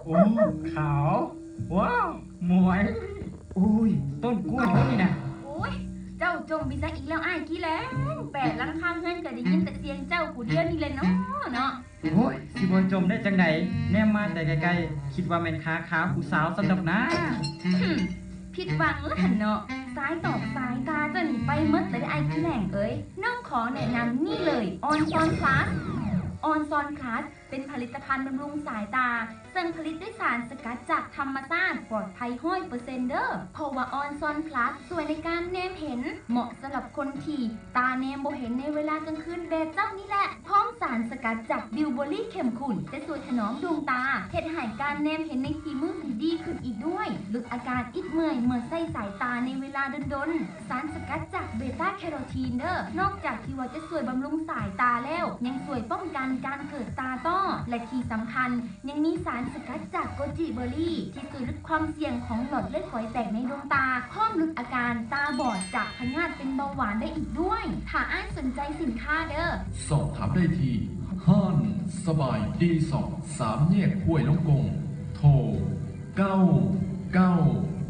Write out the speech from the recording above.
โอ้ขาวว้าวหมวยอุ้ยต้นกล้วยต้นนี่นะโอ้ยเจ้าจมไปซะอีกแล้วอ้ายกี้แล้วแปดหลังคาเฮือนก็ได้ยินแต่เสียงเจ้าผู้เดียวนี่เลยเนาะโอ้ยสิบจมได้จังไหนแนมมาแต่ไกลๆคิดว่าแม่นขาขาวผู้สาวสันดอกนะผิดหวังแล้วหันเนาะสายตอกสายตาเจ้าหนีไปมดเลยไอ้ขี้แหล่งเอ้ยน้องขอแนะนำนี่เลยออนซอนพลัสออนซอนพลัสเป็นผลิตภัณฑ์บำรุงสายตาซึ่งผลิตด้วยสารสกัดจากธรรมชาติปลอดภัย100%เด้อเพราะว่าออนซอนพลัสสวยในการแนมเห็นเหมาะสำหรับคนที่ตาแนมบ่เห็นในเวลากลางคืนแบบเจ้านี่แหละพร้อมสารสกัดจากบิวเบอรี่เข้มข้นจะช่วยถนอมดวงตาเฮ็ดให้การแนมเห็นในสีมือดีขึ้นอีกด้วยลดอาการอิดเมื่อยเมื่อใส่สายตาในเวลาดนๆสารสกัดจากเบต้าแคโรทีนเด้อนอกจากที่ว่าจะช่วยบำรุงสายตาแล้วยังช่วยป้องกันการเกิดตาต้อและที่สำคัญยังมีสารสกัดจากโกจิเบอร์รี่ที่ช่วยลดความเสี่ยงของหลอดเลือดฝอยแตกในดวงตาพร้อมลดอาการตาบอดจากพยาธิเป็นเบาหวานได้อีกด้วยถ้าอ้ายสนใจสินค้าเด้อสอบถามได้ที่ห้านสบายดี2 3 แยกห้วยน้องกงโทร9 9